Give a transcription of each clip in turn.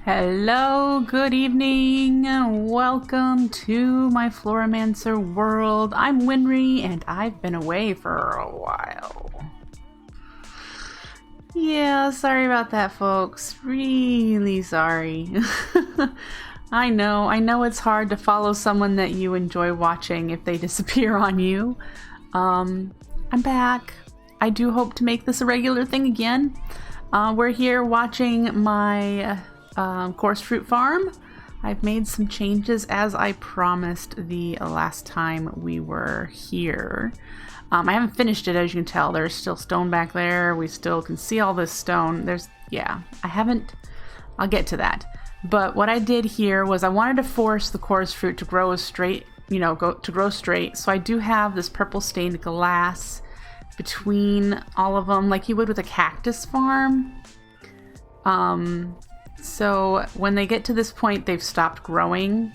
Hello, good evening, welcome to my Floramancer world. I'm WINRY and I've been away for a while. Yeah, sorry about that, folks. Really sorry. I know it's hard to follow someone that you enjoy watching if they disappear on you. I'm back. I do hope to make this a regular thing again. We're here watching my coarse fruit farm. I've made some changes as I promised the last time we were here. I haven't finished it, as you can tell. There's still stone back there. We still can see all this stone. I'll get to that. But what I did here was I wanted to force the coarse fruit to grow straight, grow straight. So I do have this purple stained glass between all of them, like you would with a cactus farm. So when they get to this point, they've stopped growing.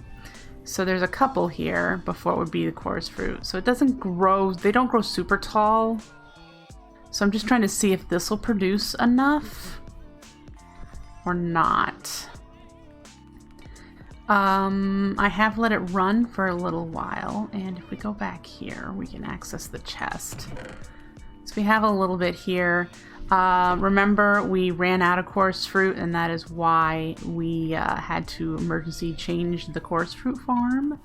So there's a couple here before it would be the coarse fruit. So it doesn't grow, they don't grow super tall. So I'm just trying to see if this will produce enough or not. I have let it run for a little while, and if we go back here, we can access the chest. So we have a little bit here. Remember, we ran out of coarse fruit, and that is why we had to emergency change the coarse fruit farm.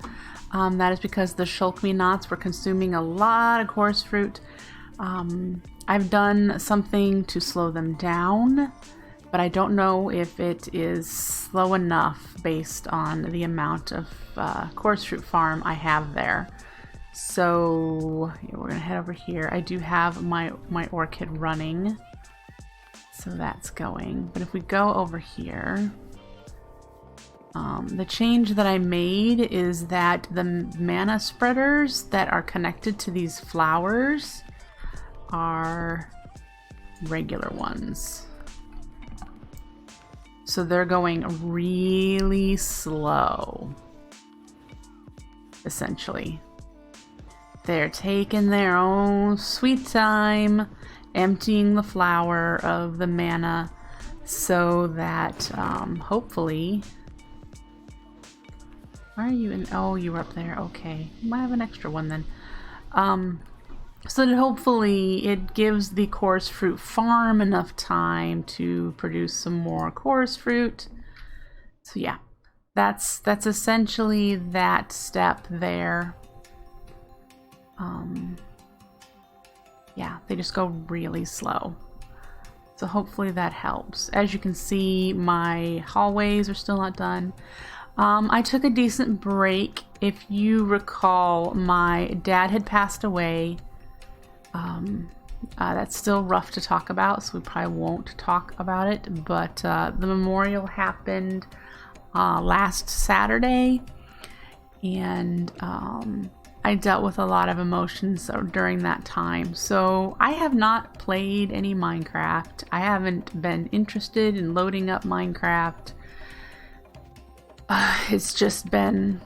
That is because the shulk-me knots were consuming a lot of coarse fruit. I've done something to slow them down, but I don't know if it is slow enough based on the amount of coarse fruit farm I have there. So yeah, we're gonna head over here. I do have my orchid running. So that's going. But if we go over here, the change that I made is that the mana spreaders that are connected to these flowers are regular ones. So they're going really slow, essentially. They're taking their own sweet time, emptying the flower of the mana so that hopefully... Where are you in? Oh, you were up there. Okay. Might have an extra one then. So that hopefully it gives the coarse fruit farm enough time to produce some more coarse fruit. So yeah, that's essentially that step there. Yeah, they just go really slow. So hopefully that helps. As you can see, my hallways are still not done. I took a decent break. If you recall, my dad had passed away. That's still rough to talk about, so we probably won't talk about it. But the memorial happened last Saturday, and I dealt with a lot of emotions during that time. So I have not played any Minecraft. I haven't been interested in loading up Minecraft. It's just been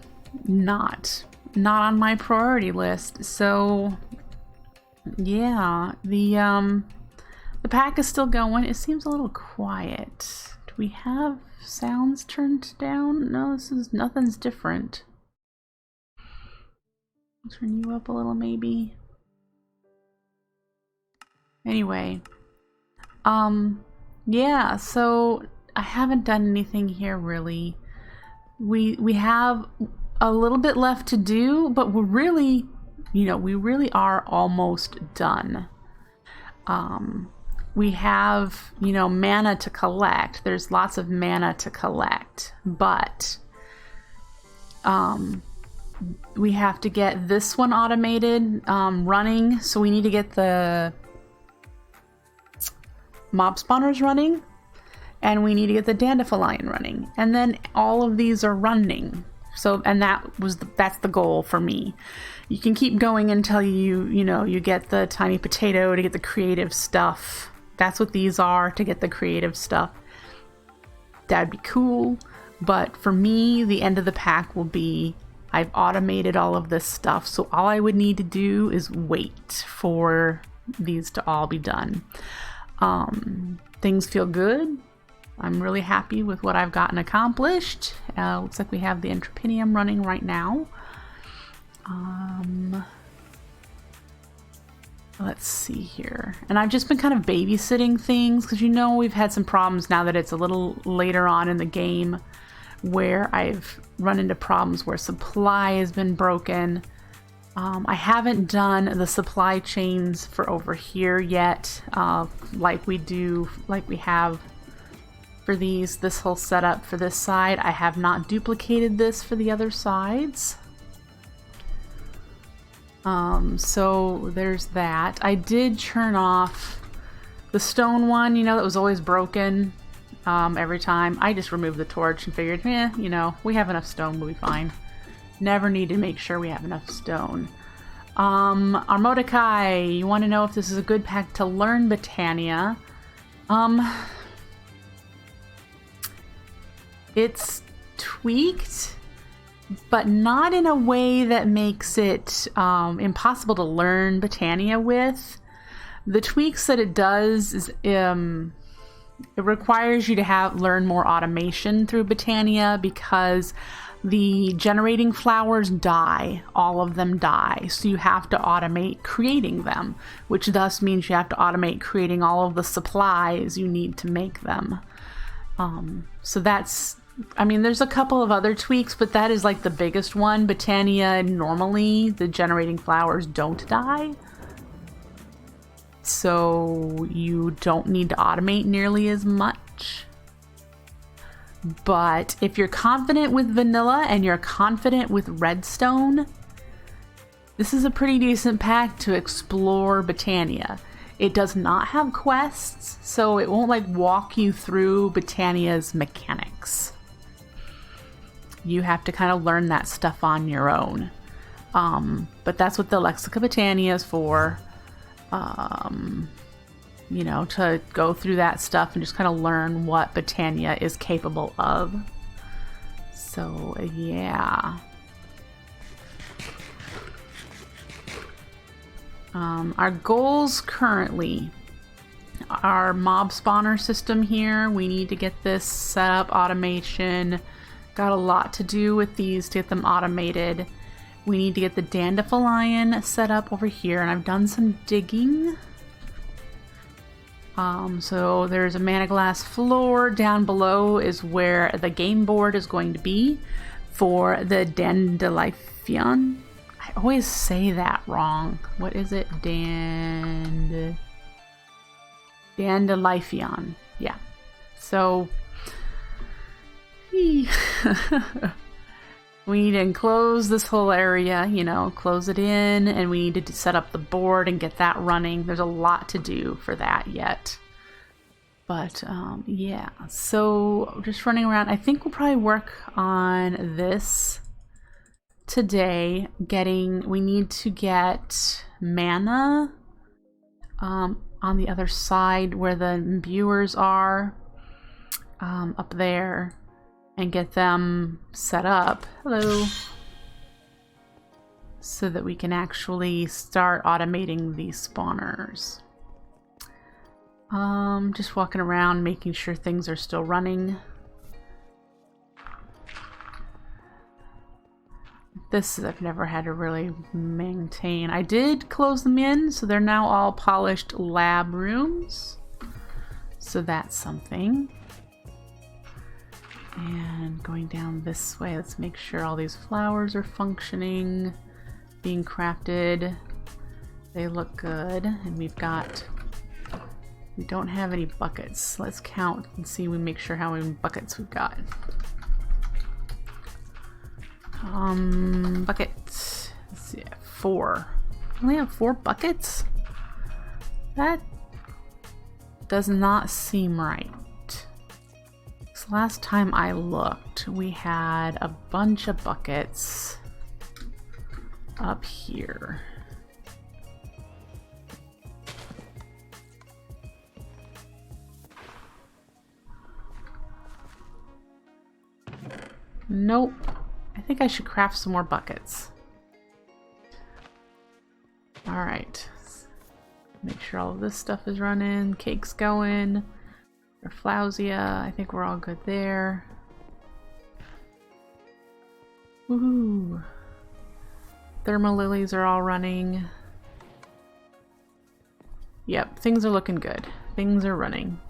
not on my priority list. So yeah, the pack is still going. It seems a little quiet. Do we have sounds turned down? No, nothing's different. Turn you up a little, maybe. Anyway, yeah, so I haven't done anything here really. We have a little bit left to do, but we're really, we really are almost done. We have, mana to collect. There's lots of mana to collect, but we have to get this one automated, running. So we need to get the mob spawners running, and we need to get the dandelion running, and then all of these are running. So, and that's the goal for me. You can keep going until you get the tiny potato to get the creative stuff. That's what these are, to get the creative stuff. That'd be cool. But for me, the end of the pack will be, I've automated all of this stuff, so all I would need to do is wait for these to all be done. Things feel good. I'm really happy with what I've gotten accomplished. Looks like we have the Entrepinium running right now. Let's see here. And I've just been kind of babysitting things because you know we've had some problems now that it's a little later on in the game where I've run into problems where supply has been broken. I haven't done the supply chains for over here yet, like we have for this whole setup for this side. I have not duplicated this for the other sides. So there's that. I did turn off the stone one, you know, that was always broken every time. I just removed the torch and figured, you know, we have enough stone, we'll be fine. Never need to make sure we have enough stone. Our Mordecai, you want to know if this is a good pack to learn Botania. It's tweaked, but not in a way that makes it impossible to learn Botania with. The tweaks that it does is it requires you to learn more automation through Botania because the generating flowers die. All of them die. So you have to automate creating them, which thus means you have to automate creating all of the supplies you need to make them. So that's, I mean, there's a couple of other tweaks, but that is like the biggest one. Botania, normally the generating flowers don't die. So you don't need to automate nearly as much. But if you're confident with vanilla and you're confident with redstone, this is a pretty decent pack to explore Botania. It does not have quests, so it won't like walk you through Botania's mechanics. You have to kind of learn that stuff on your own. But that's what the Lexica Botania is for. You know, to go through that stuff and just kind of learn what Botania is capable of. So, yeah. Our goals currently, our mob spawner system here, we need to get this set up, automation. Got a lot to do with these to get them automated. We need to get the dandelion set up over here, and I've done some digging. So there's a mana glass floor. Down below is where the game board is going to be for the dandelion. I always say that wrong. What is it? Dandelion. Yeah. So we need to enclose this whole area, you know, close it in, and we need to set up the board and get that running. There's a lot to do for that yet. But, yeah. So, just running around. I think we'll probably work on this today. We need to get mana on the other side where the imbuers are, up there. And get them set up. Hello. So that we can actually start automating these spawners. Just walking around, making sure things are still running. This I've never had to really maintain. I did close them in, so they're now all polished lab rooms. So that's something. And going down this way, let's make sure all these flowers are functioning, being crafted. They look good. And we don't have any buckets. Let's count and see, we make sure how many buckets we've got. Bucket. Let's see, 4. We only have 4 buckets? That does not seem right. Last time I looked, we had a bunch of buckets up here. Nope. I think I should craft some more buckets. Alright. Make sure all of this stuff is running. Cake's going. Flausia, I think we're all good there. Woohoo! Thermal lilies are all running. Yep, things are looking good. Things are running.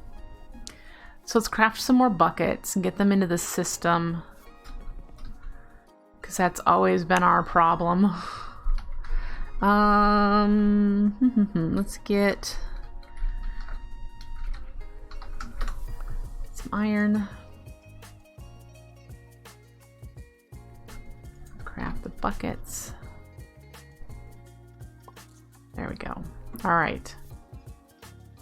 So let's craft some more buckets and get them into the system, because that's always been our problem. Let's get some iron. Craft the buckets. There we go. All right.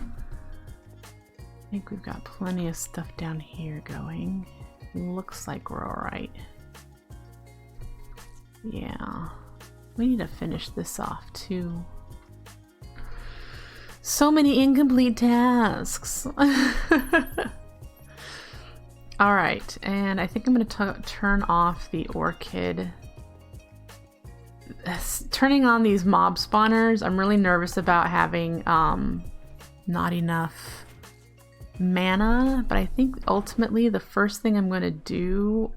I think we've got plenty of stuff down here going. Looks like we're all right. Yeah. We need to finish this off too. So many incomplete tasks. All right, and I think I'm going to turn off the orchid. Turning on these mob spawners, I'm really nervous about having not enough mana, but I think ultimately the first thing I'm going to do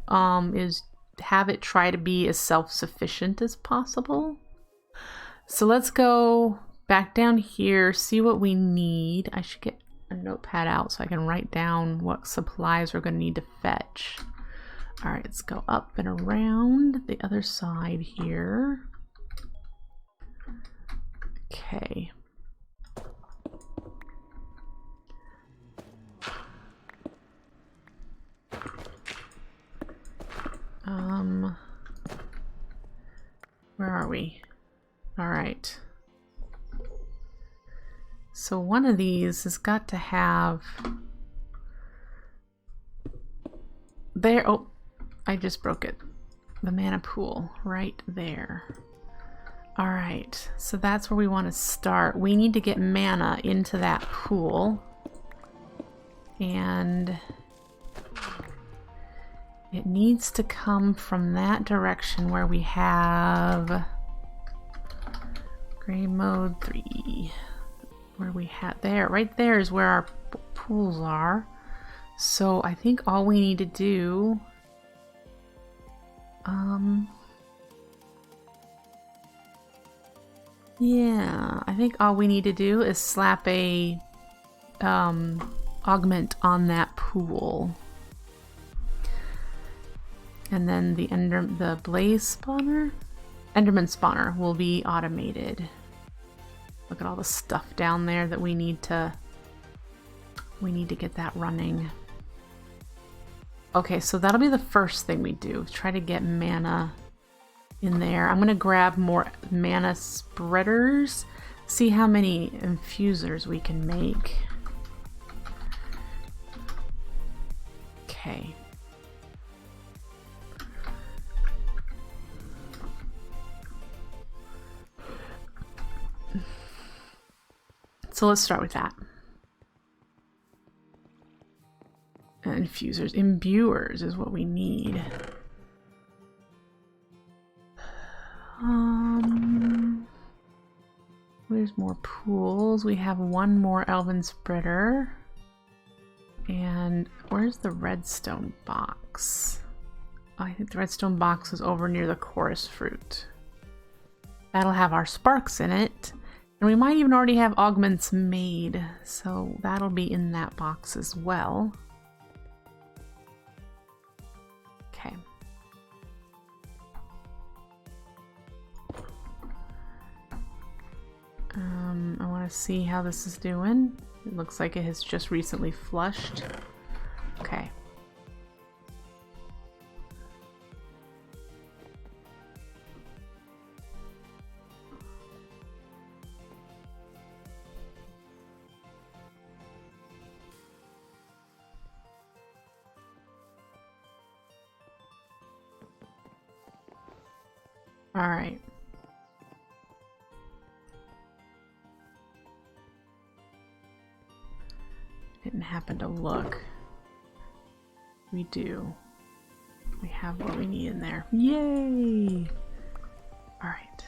is have it try to be as self-sufficient as possible. So let's go back down here, see what we need. I should get a notepad out so I can write down what supplies we're going to need to fetch. All right, let's go up and around the other side here. Okay. Where are we? All right. So one of these has got to have there. Oh, I just broke it. The mana pool right there. All right, so that's where we want to start. We need to get mana into that pool, and it needs to come from that direction where we have gray mode 3. Where we had there, right there is where our pools are. So I think all we need to do, yeah, I think all we need to do is slap a augment on that pool. And then the blaze spawner, enderman spawner will be automated. Look at all the stuff down there that we need to get that running. Okay, so that'll be the first thing we do. Try to get mana in there. I'm gonna grab more mana spreaders, see how many infusers we can make. Okay. So let's start with that. Infusers, imbuers is what we need. Where's more pools? We have one more elven spreader. And where's the redstone box? Oh, I think the redstone box is over near the chorus fruit. That'll have our sparks in it. And we might even already have augments made, so that'll be in that box as well. Okay. I want to see how this is doing. It looks like it has just recently flushed. Okay. All right. Didn't happen to look. We do. We have what we need in there. Yay! All right.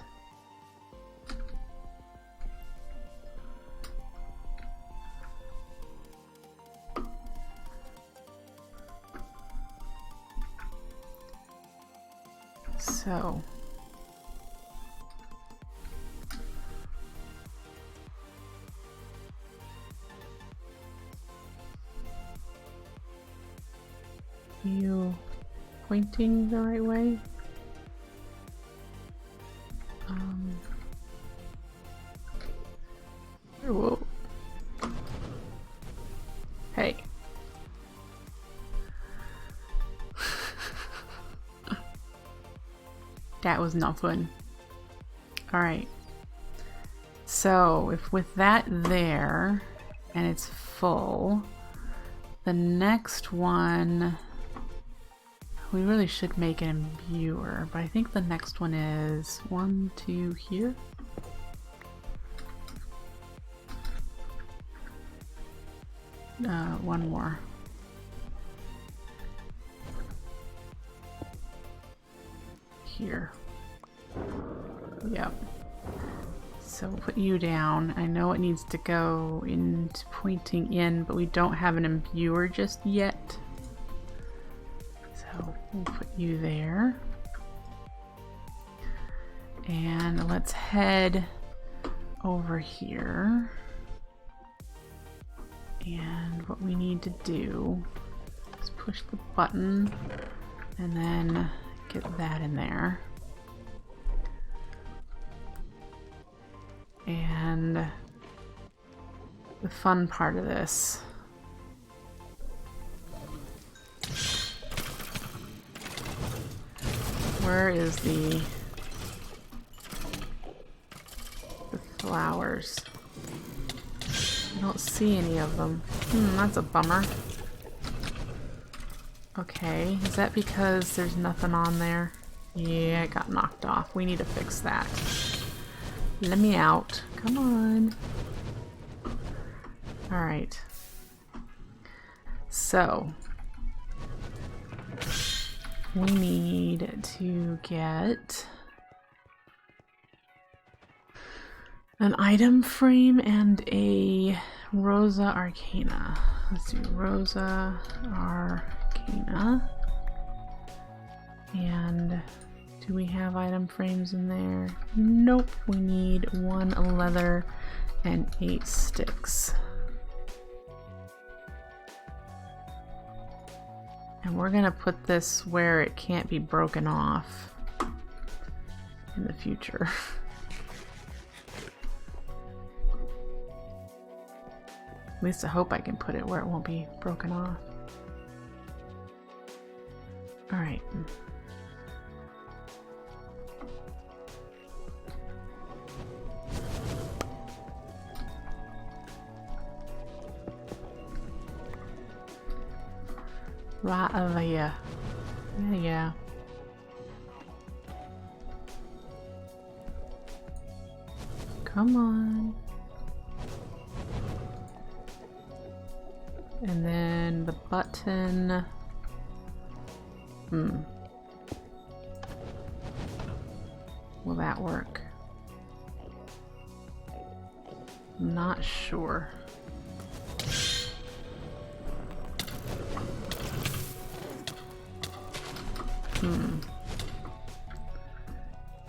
So are you pointing the right way? Whoa. Hey. That was not fun. Alright. So, if with that there, and it's full, the next one, we really should make an imbuer, but I think the next one is 1, 2 here. One more. Here. Yep. So we'll put you down. I know it needs to go into pointing in, but we don't have an imbuer just yet. So we'll put you there. And let's head over here. And what we need to do is push the button and then get that in there. And the fun part of this. Where is the flowers? I don't see any of them. That's a bummer. Okay, is that because there's nothing on there? Yeah, it got knocked off. We need to fix that. Let me out. Come on. Alright. So, we need to get an item frame and a Rosa Arcana. Let's do Rosa Arcana. And do we have item frames in there? Nope. We need 1 leather and 8 sticks. And we're gonna put this where it can't be broken off in the future. At least I hope I can put it where it won't be broken off. Alright. Right over here. Yeah. Come on. And then the button. Will that work? Not sure.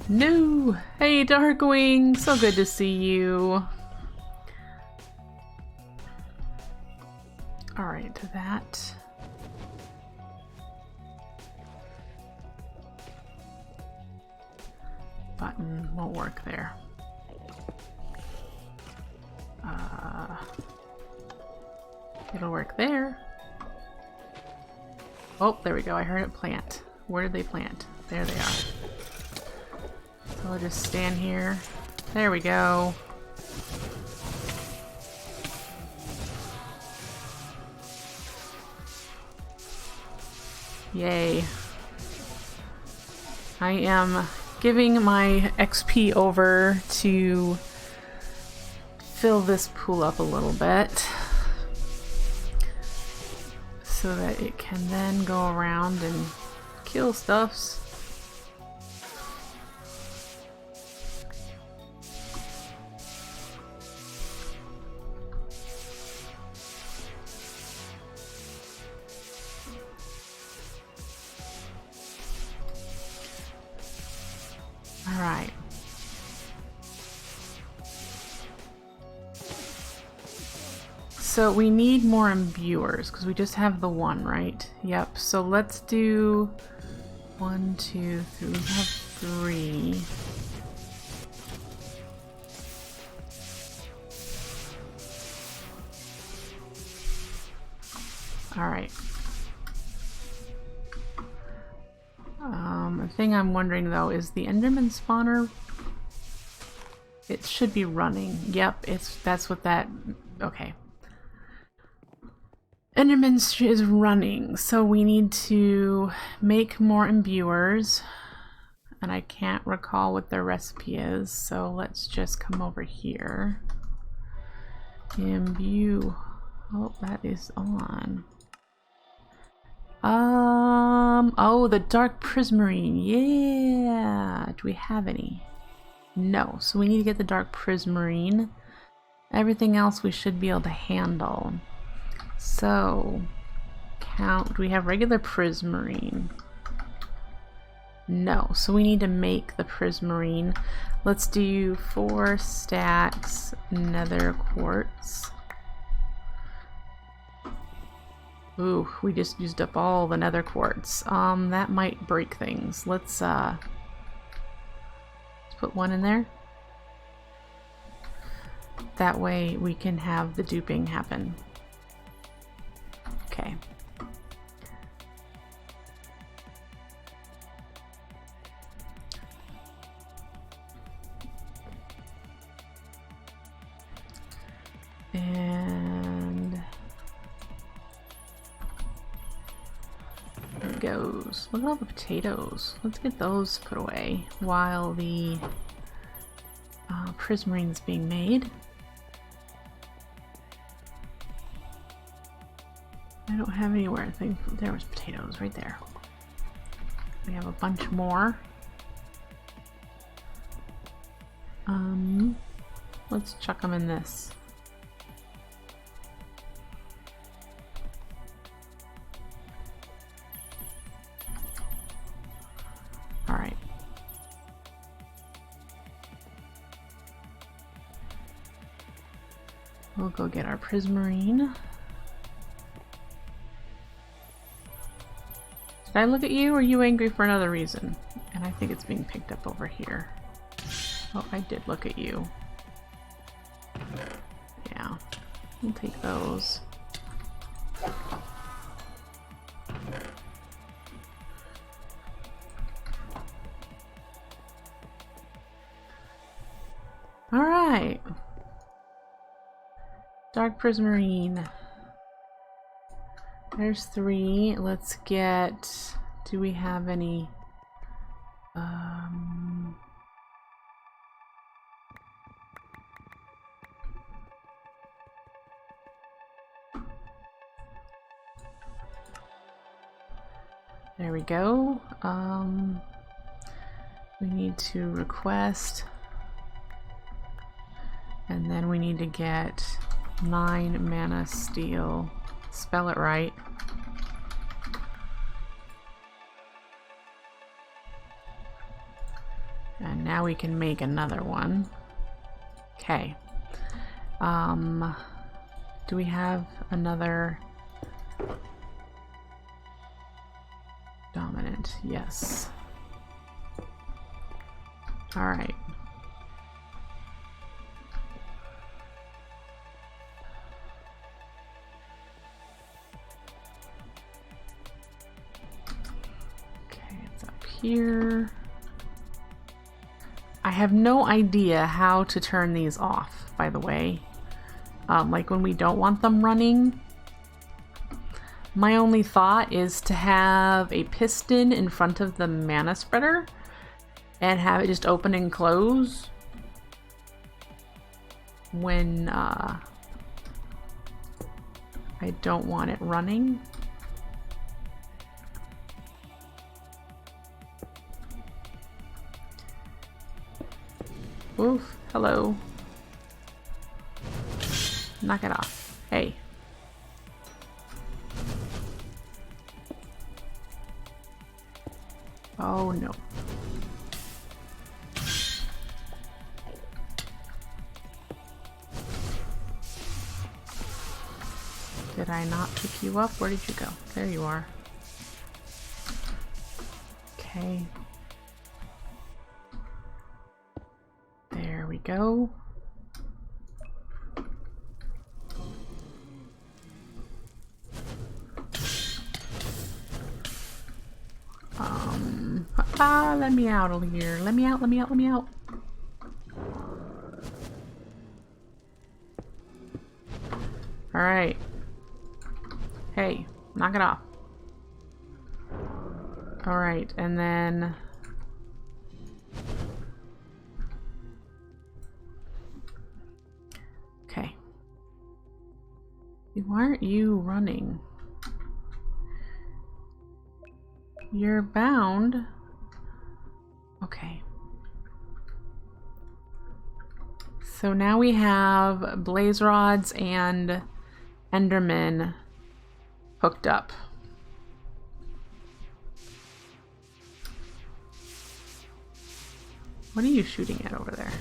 No! Hey, Darkwing! So good to see you. Alright, that. Button won't work there. It'll work there. Oh, there we go. I heard it plant. Where did they plant? There they are. So I'll just stand here. There we go. Yay. I am giving my XP over to fill this pool up a little bit so that it can then go around and kill stuffs. All right. So we need more imbuers because we just have the one, right? Yep. So let's do 1, 2, 3. We have 3. All right. The thing I'm wondering though is the Enderman spawner. It should be running. Yep, that's what that. Okay. Enderman is running, so we need to make more imbuers, and I can't recall what their recipe is, so let's just come over here. Imbue. Oh, that is on. Oh, the dark prismarine. Yeah. Do we have any? No. So we need to get the dark prismarine. Everything else we should be able to handle. So, count. Do we have regular prismarine? No. So we need to make the prismarine. Let's do 4 stacks nether quartz. Ooh, we just used up all the nether quartz. That might break things. Let's put 1 in there. That way we can have the duping happen. Okay. And there it goes. Look at all the potatoes. Let's get those put away while the prismarine is being made. I don't have anywhere. I think there was potatoes right there. We have a bunch more. Let's chuck them in this. All right. We'll go get our prismarine. Did I look at you, or are you angry for another reason? And I think it's being picked up over here. Oh, I did look at you. Yeah, we'll take those. All right. Dark prismarine. There's 3. Let's get... Do we have any... There we go. We need to request. And then we need to get 9 mana steel. Spell it right. And now we can make another one. Okay. Do we have another dominant? Yes. All right. Here. I have no idea how to turn these off, by the way. Like when we don't want them running. My only thought is to have a piston in front of the mana spreader and have it just open and close when I don't want it running. Oof, hello. Knock it off. Hey. Oh no. Did I not pick you up? Where did you go? There you are. Okay. There we go. Let me out of here. Let me out, let me out, let me out. Alright. Hey, knock it off. Alright, and then... Okay. Why aren't you running? You're bound. Okay. So now we have blaze rods and endermen hooked up. What are you shooting at over there?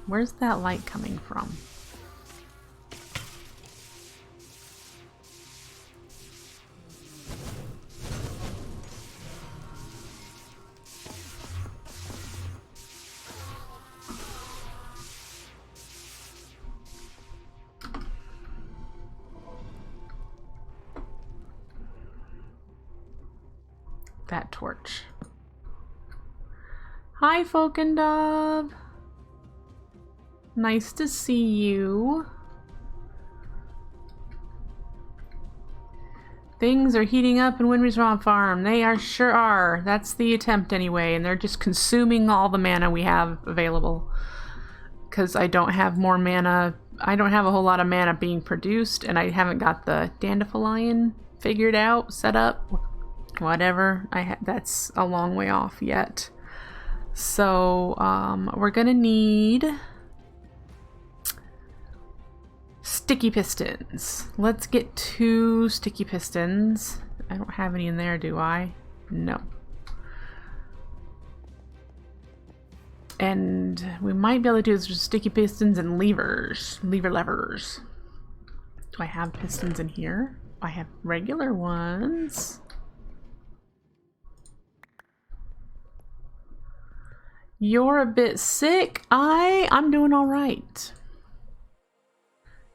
Where's that light coming from? That torch. Hi, Falcon Dove. Nice to see you. Things are heating up in WINRY'S farm. They sure are. That's the attempt anyway, and they're just consuming all the mana we have available. Because I don't have more mana. I don't have a whole lot of mana being produced, and I haven't got the dandelion figured out, set up. Whatever. That's a long way off yet. So we're gonna need sticky pistons. Let's get 2 sticky pistons. I don't have any in there, do I? No. And we might be able to do this with sticky pistons and levers. Levers. Do I have pistons in here? I have regular ones. You're a bit sick. I'm doing all right.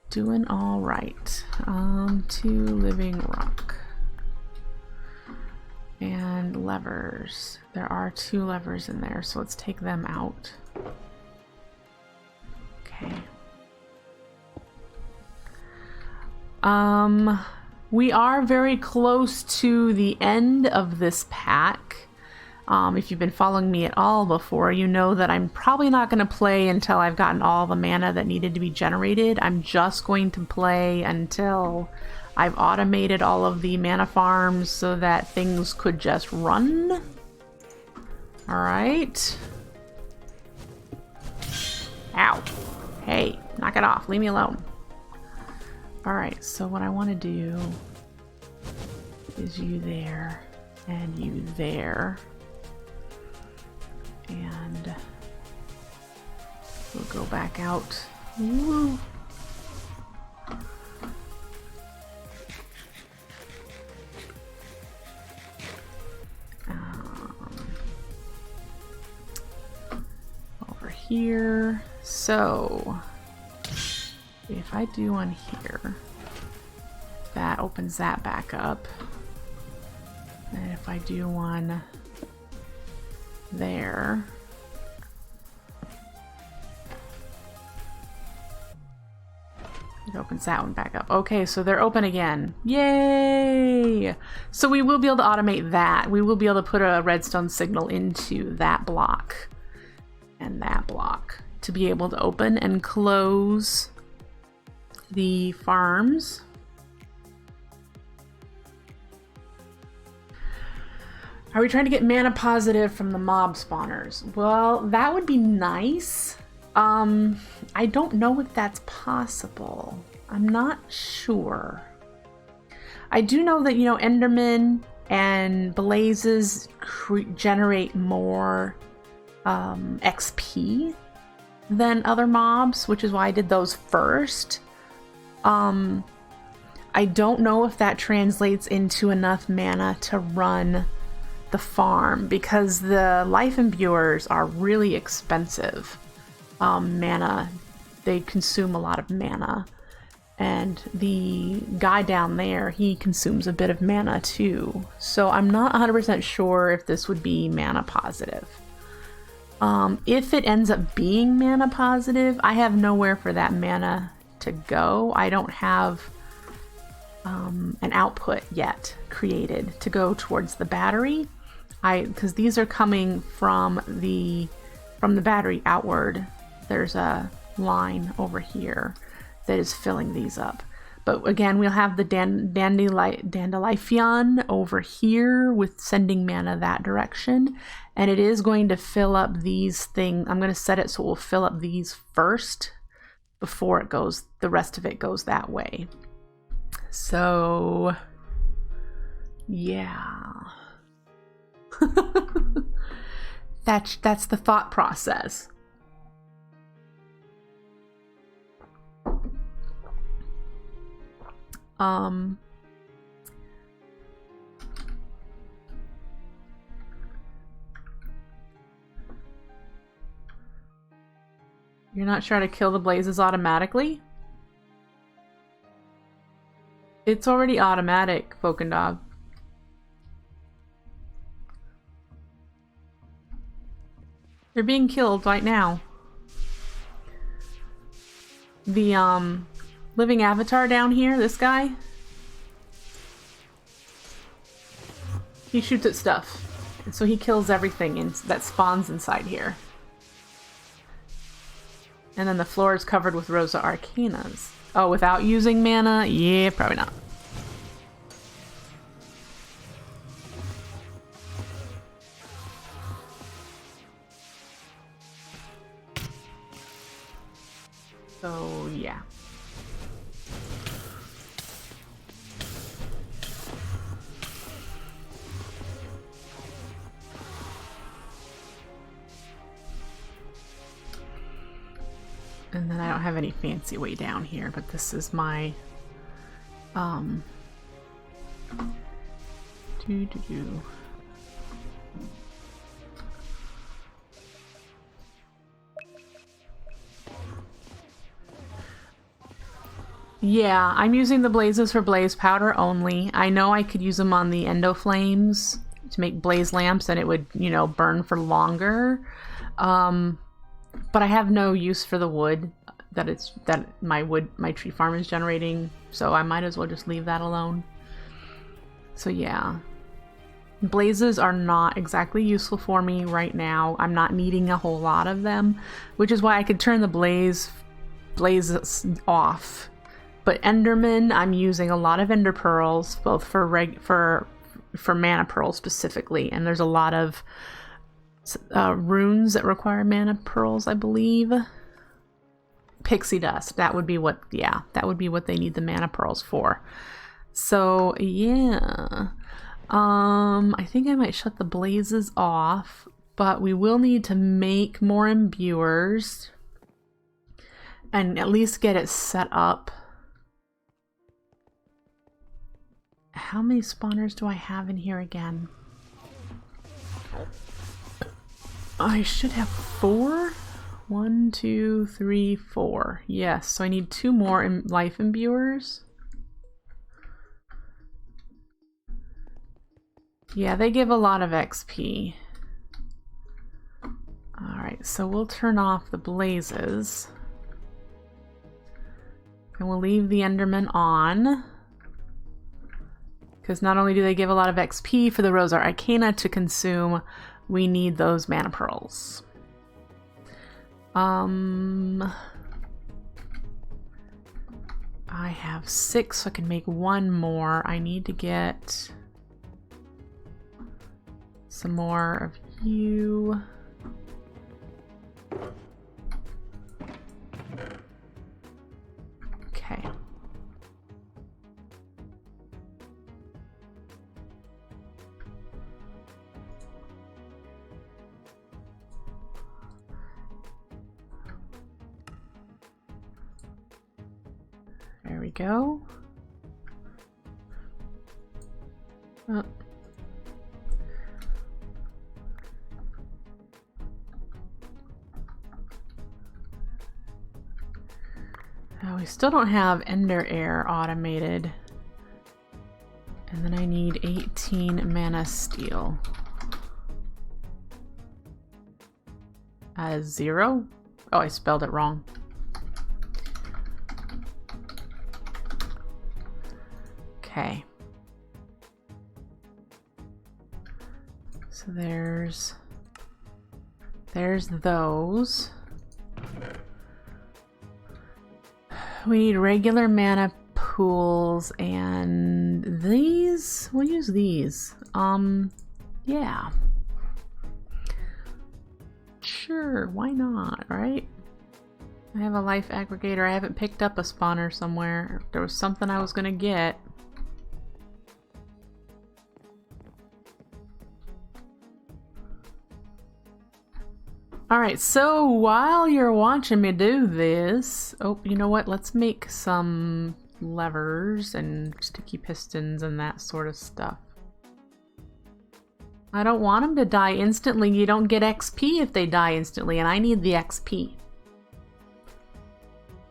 Doing all right. 2 living rock. And levers. There are 2 levers in there, so let's take them out. Okay. We are very close to the end of this pack. If you've been following me at all before, you know that I'm probably not going to play until I've gotten all the mana that needed to be generated. I'm just going to play until I've automated all of the mana farms so that things could just run. Alright. Ow. Hey, knock it off. Leave me alone. Alright, so what I want to do is you there and you there. And we'll go back out. Woo. Over here. So if I do one here, that opens that back up. And if I do one there, it opens that one back up. Okay, so they're open again. Yay! So we will be able to automate that. We will be able to put a redstone signal into that block and that block to be able to open and close the farms. Are we trying to get mana positive from the mob spawners? Well, that would be nice. I don't know if that's possible. I'm not sure. I do know that, you know, Enderman and Blazes generate more XP. than other mobs, which is why I did those first. I don't know if that translates into enough mana to run the farm, because the life imbuers are really expensive. Mana, they consume a lot of mana. And the guy down there, he consumes a bit of mana too. So I'm not 100% sure if this would be mana positive. If it ends up being mana positive, I have nowhere for that mana to go. I don't have an output yet created to go towards the battery. Because these are coming from the battery outward. There's a line over here that is filling these up. But again, we'll have the Dandelion over here with sending mana that direction. And it is going to fill up these things. I'm going to set it so it will fill up these first before it goes, the rest of it goes that way. So, yeah. That's the thought process. You're not sure how to kill the blazes automatically? It's already automatic, Fokendog. They're being killed right now. The living avatar down here, this guy, he shoots at stuff, and so he kills everything that spawns inside here. And then the floor is covered with Rosa Arcanas. Oh, without using mana? Yeah, probably not. So, yeah. And then I don't have any fancy way down here, but this is my Yeah, I'm using the blazes for blaze powder only. I know I could use them on the endo flames to make blaze lamps and it would, you know, burn for longer. But I have no use for the wood that my tree farm is generating, so I might as well just leave that alone. So yeah. Blazes are not exactly useful for me right now. I'm not needing a whole lot of them, which is why I could turn the blazes off. But Enderman, I'm using a lot of Ender Pearls, both for mana pearls specifically, and there's a lot of runes that require mana pearls, I believe. Pixie dust, that would be what they need the mana pearls for. So yeah, I think I might shut the blazes off, but we will need to make more imbuers and at least get it set up. How many spawners do I have in here again? I should have 4. 1, 2, 3, 4. Yes, so I need 2 more life imbuers. Yeah, they give a lot of XP. Alright, so we'll turn off the blazes. And we'll leave the Enderman on. Because not only do they give a lot of XP for the Rosa Arcana to consume, we need those mana pearls. I have 6, so I can make 1 more. I need to get some more of you. Okay. There we go. Oh. Oh, we still don't have Ender Air automated. And then I need 18 mana steel. 0? Oh, I spelled it wrong. Okay. So there's those. We need regular mana pools and these. We'll use these. Yeah. Sure, why not, right? I have a life aggregator. I haven't picked up a spawner somewhere. There was something I was gonna get. Alright, so while you're watching me do this... Oh, you know what? Let's make some levers and sticky pistons and that sort of stuff. I don't want them to die instantly. You don't get XP if they die instantly, and I need the XP.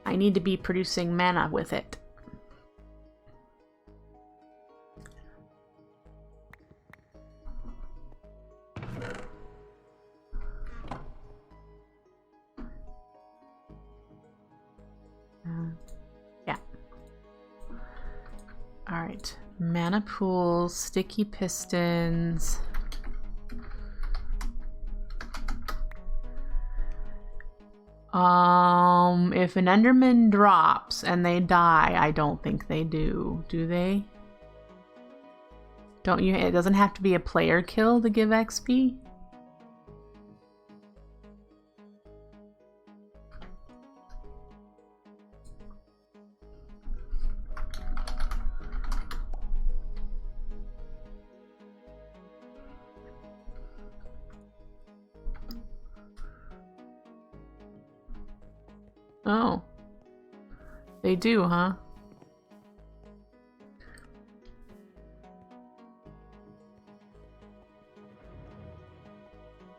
I need to be producing mana with it. Yeah. Alright. Mana pools, sticky pistons. If an Enderman drops and they die, I don't think they do they? Don't you? It doesn't have to be a player kill to give XP? Oh. They do, huh?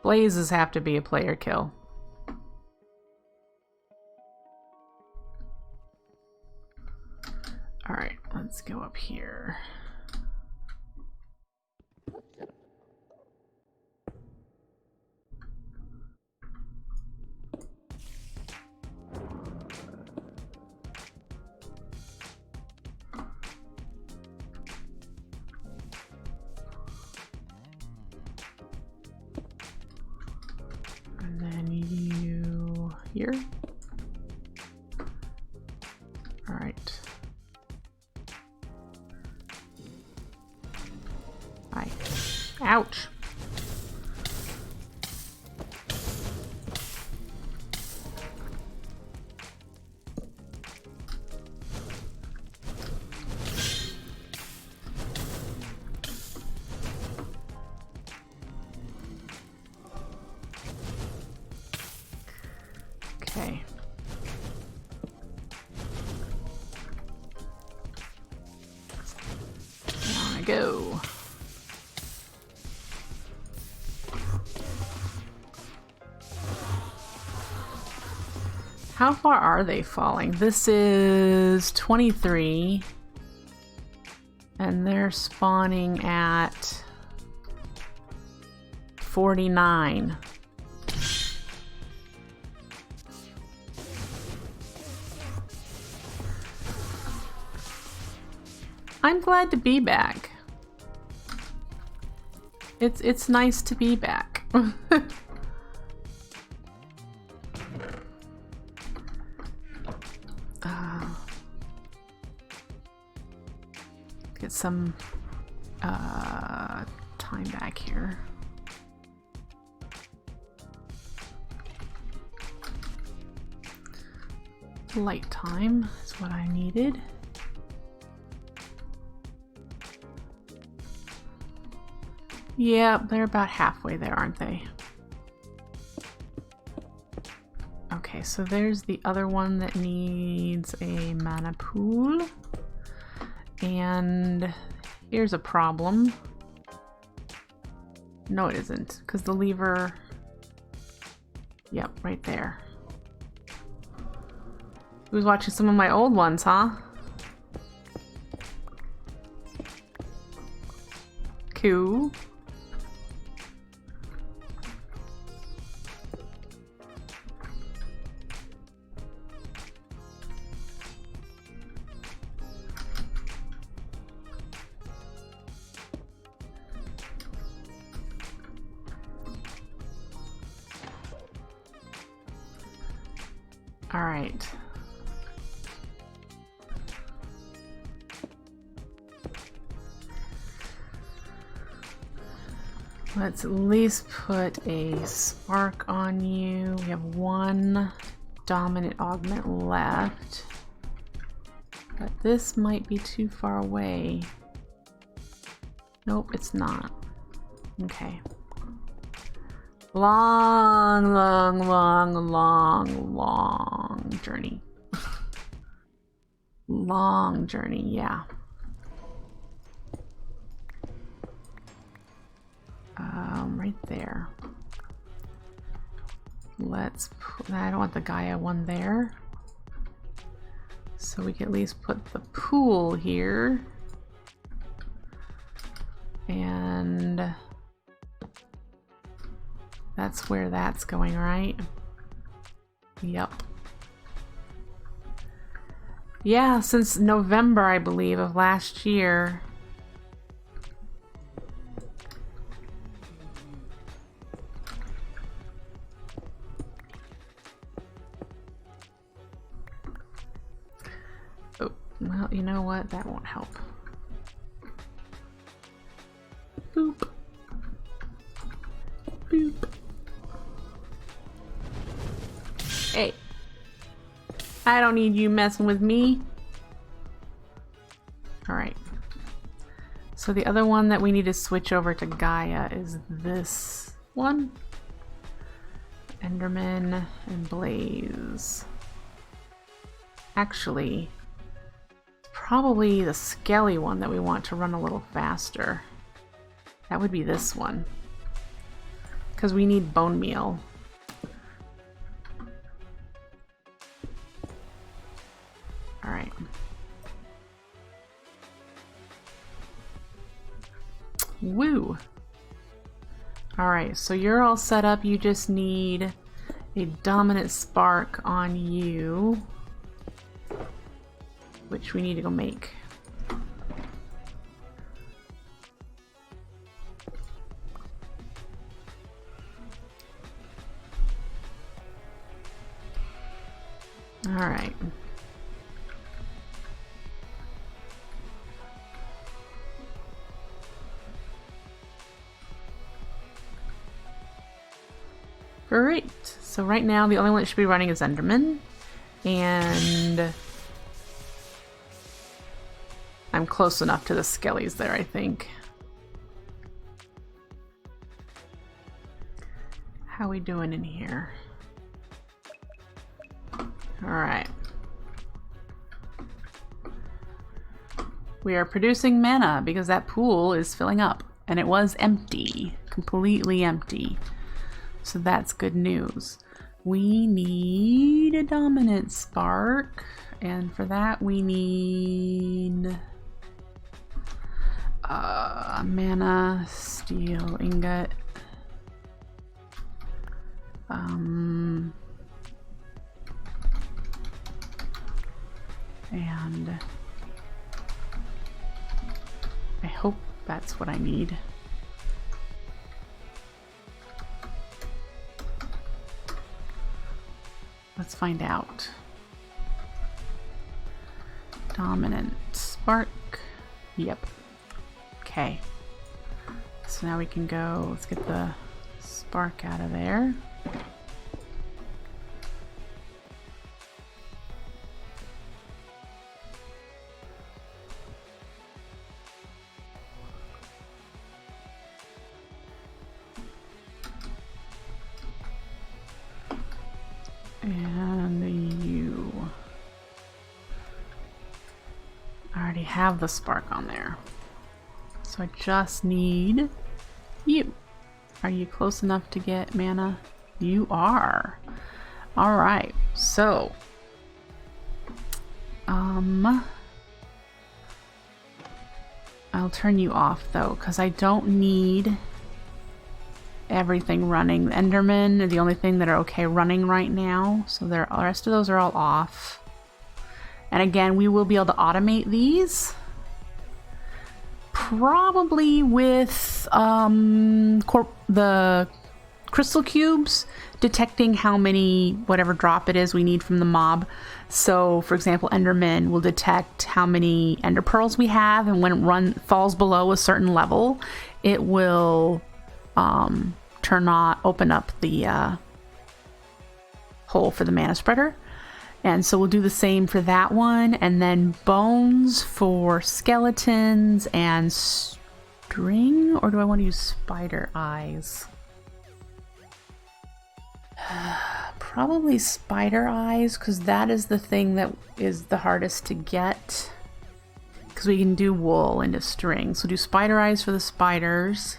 Blazes have to be a player kill. Alright, let's go up here. And then you here. All right. Hi. Ouch. Okay. There I go. How far are they falling? This is 23. And they're spawning at 49. I'm glad to be back. It's nice to be back. Get some time back here. Light time is what I needed. Yeah, they're about halfway there, aren't they? Okay. Okay, so there's the other one that needs a mana pool. And here's a problem. No, it isn't, because the lever... Yep, right there. Who's watching some of my old ones, huh? Cool. All right. Let's at least put a spark on you. We have one dominant augment left. But this might be too far away. Nope, it's not. Okay. Long, long, long, long, long journey. Long journey, yeah. Right there. Let's put, I don't want the Gaia one there. So we can at least put the pool here. And that's where that's going, right? Yep. Yeah, since November, I believe, of last year. Oh, well, you know what? That won't help. Boop. Boop. Hey. I don't need you messing with me. Alright. So the other one that we need to switch over to Gaia is this one. Enderman and Blaze. Actually, probably the skelly one that we want to run a little faster. That would be this one. Because we need bone meal. Alright. Woo! Alright, so you're all set up. You just need a dominant spark on you, which we need to go make. Alright. Great. So right now the only one that should be running is Enderman. And I'm close enough to the skellies there, I think. How we doing in here? Alright. We are producing mana because that pool is filling up. And it was empty. Completely empty. So that's good news. We need a dominant spark. And for that we need mana, steel, ingot. And I hope that's what I need. Let's find out. Dominant spark. Yep. Okay. So now we can go, let's get the spark out of there. have the spark on there. So I just need you. Are you close enough to get mana? You are. All right. So, I'll turn you off though, because I don't need everything running. The Endermen are the only thing that are okay running right now. So the rest of those are all off. And again, we will be able to automate these. Probably with the crystal cubes detecting how many whatever drop it is we need from the mob. So for example, Enderman will detect how many ender pearls we have, and when it falls below a certain level, it will open up the hole for the mana spreader. And so we'll do the same for that one, and then bones for skeletons and string, or do I want to use spider eyes? Probably spider eyes, because that is the thing that is the hardest to get, because we can do wool into string. So do spider eyes for the spiders,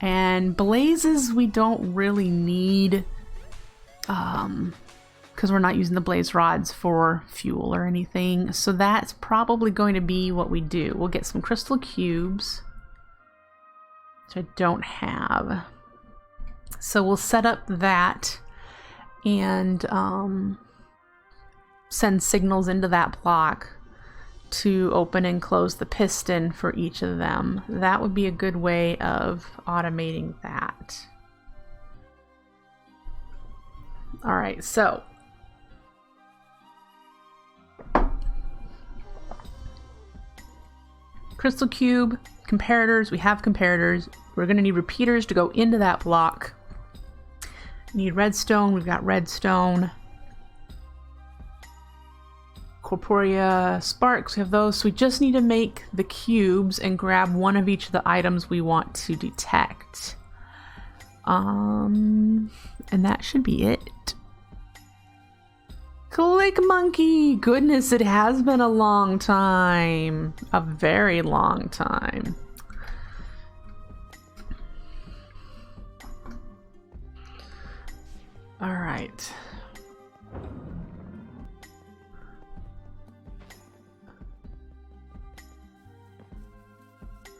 and blazes we don't really need, because we're not using the blaze rods for fuel or anything. So that's probably going to be what we do. We'll get some crystal cubes, which I don't have. So we'll set up that and send signals into that block to open and close the piston for each of them. That would be a good way of automating that. All right, so crystal cube, comparators, we have comparators. We're going to need repeaters to go into that block. We need redstone, we've got redstone. Corporea sparks, we have those. So we just need to make the cubes and grab one of each of the items we want to detect. And that should be it. Click monkey! Goodness, it has been a long time. A very long time. All right.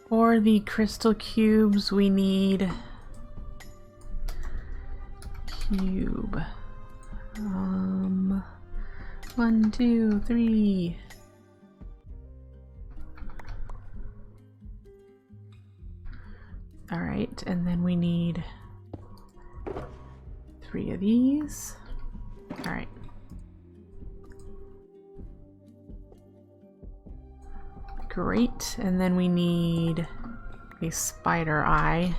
For the crystal cubes, we need cube. 1, 2, 3. All right, and then we need 3 of these. All right. Great, and then we need a spider eye.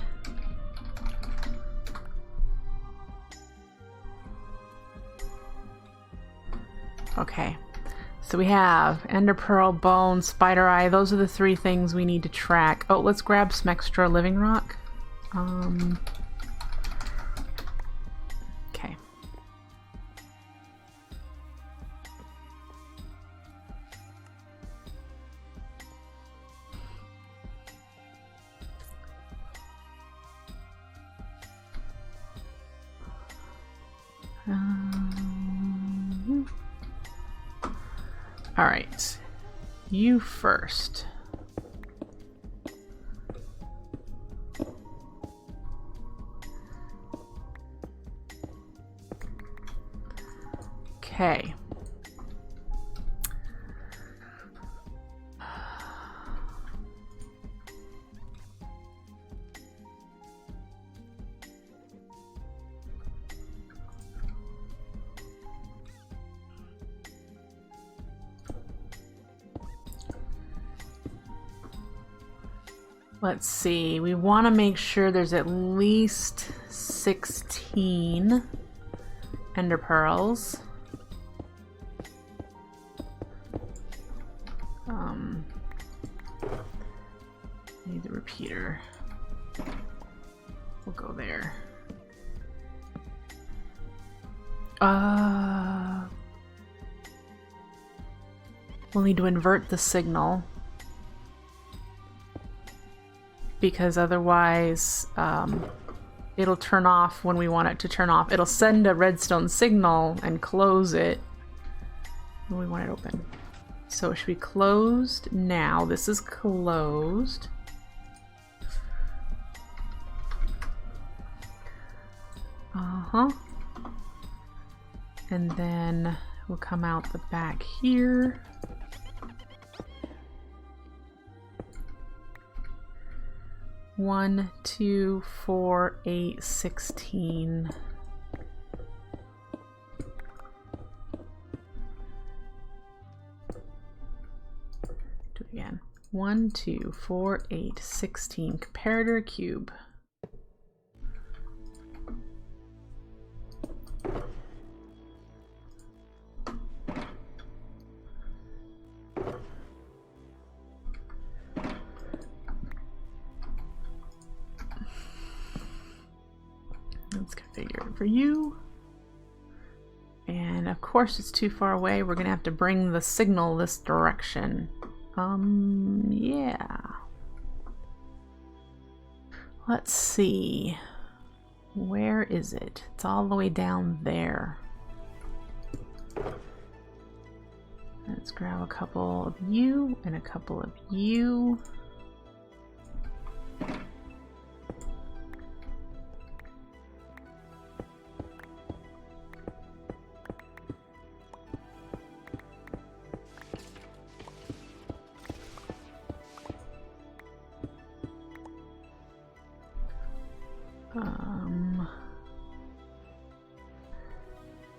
Okay, so we have ender pearl, bone, spider eye. Those are the 3 things we need to track. Oh, let's grab some extra living rock. Okay. All right, you first. Okay. Let's see, we want to make sure there's at least 16 ender pearls. Need the repeater. We'll go there. We'll need to invert the signal. because otherwise it'll turn off when we want it to turn off. It'll send a redstone signal and close it when we want it open. So it should be closed now. This is closed. And then we'll come out the back here. One, 2, 4, 8, 16. Do it again. 1, 2, 4, 8, 16. Comparator cube. Let's configure it for you. And of course it's too far away. We're gonna have to bring the signal this direction. Yeah. Let's see. Where is it? It's all the way down there. Let's grab a couple of you and a couple of you.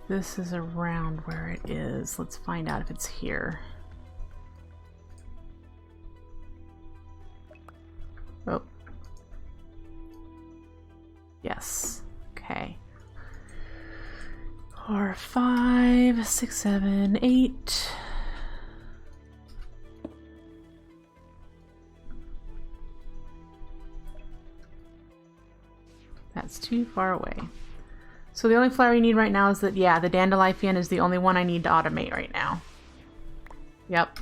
This is around where it is. Let's find out if it's here. Oh. Yes. Okay. 4, 5, 6, 7, 8. That's too far away. So the only flower you need right now is that, yeah, the Dandelion is the only one I need to automate right now. Yep.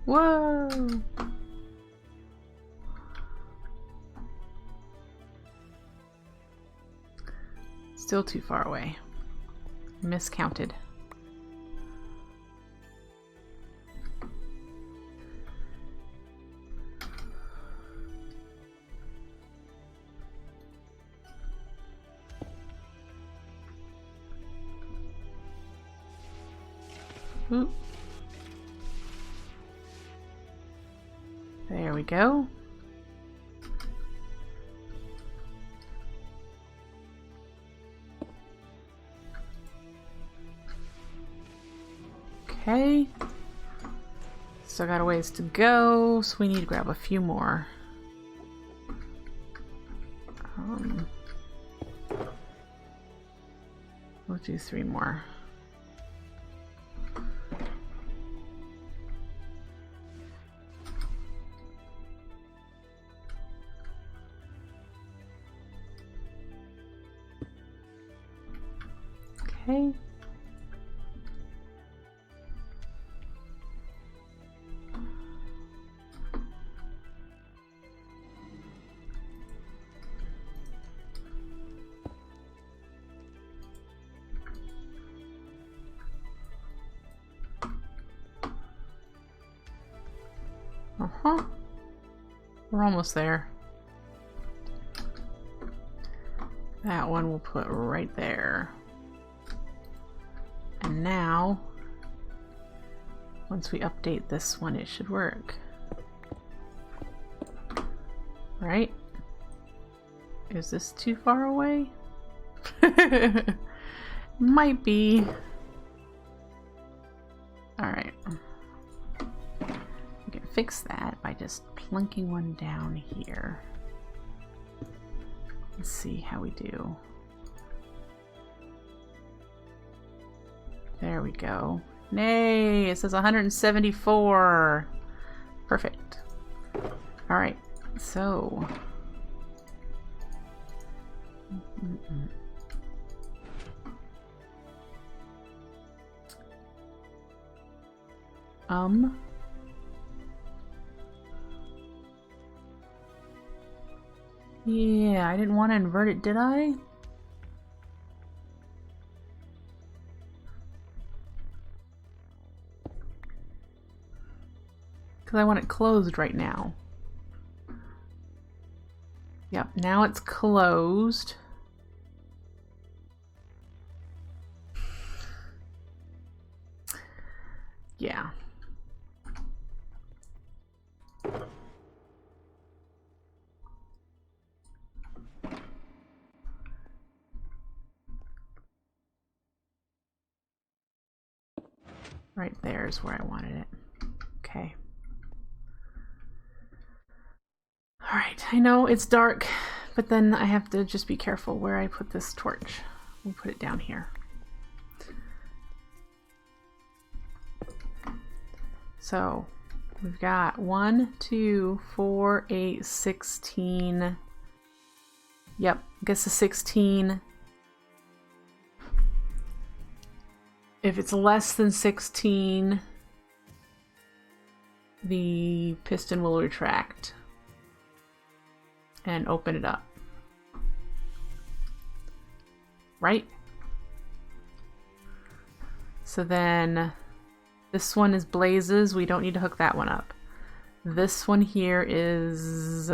Whoa! Still too far away. Miscounted. Ooh. There we go. Okay, still got a ways to go, so we need to grab a few more. We'll do 3 more. Okay. We're almost there. That one we'll put right there. And now, once we update this one, it should work. Right? Is this too far away? Might be. Alright. We can fix that by just plunking one down here. Let's see how we do. There we go. Nay, it says 174. Perfect. Alright, so Yeah, I didn't want to invert it, did I? Because I want it closed right now. Yep, now it's closed. Yeah. Right there is where I wanted it. Okay. Alright, I know it's dark, but then I have to just be careful where I put this torch. We'll put it down here. So we've got 1, 2, 4, 8, 16. Yep, I guess the 16. If it's less than 16, the piston will retract and open it up. Right? So then this one is blazes. We don't need to hook that one up. This one here is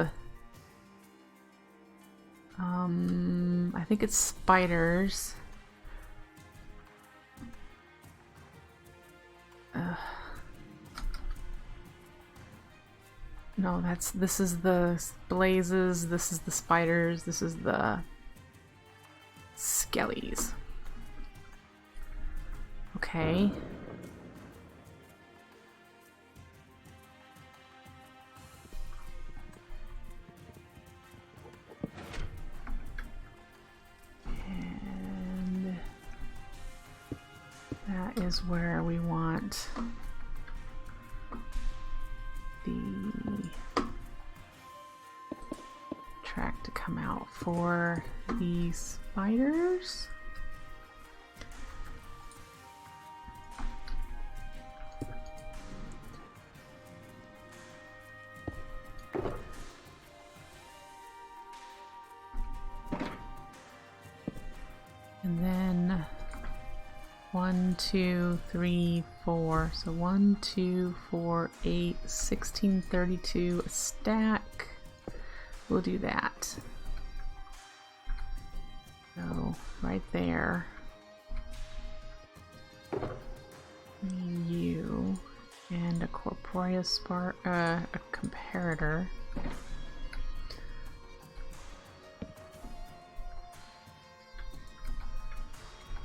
I think it's spiders. No, this is the blazes, this is the spiders, this is the skellies. Okay. And that is where we want the track to come out for the spiders. And then 1, 2, 3, 4. So 1, 2, 4, 8, 16, 32, a stack. We'll do that. So right there. You and a corporeal spark, a comparator.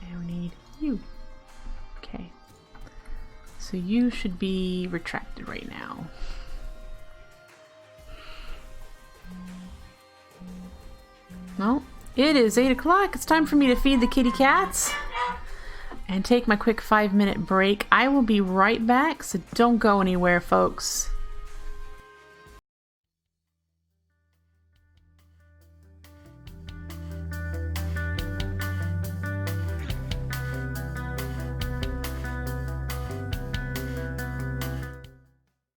And we need you. Okay. So you should be retracted right now. Well, it is 8 o'clock. It's time for me to feed the kitty cats and take my quick 5-minute break. I will be right back, so don't go anywhere, folks.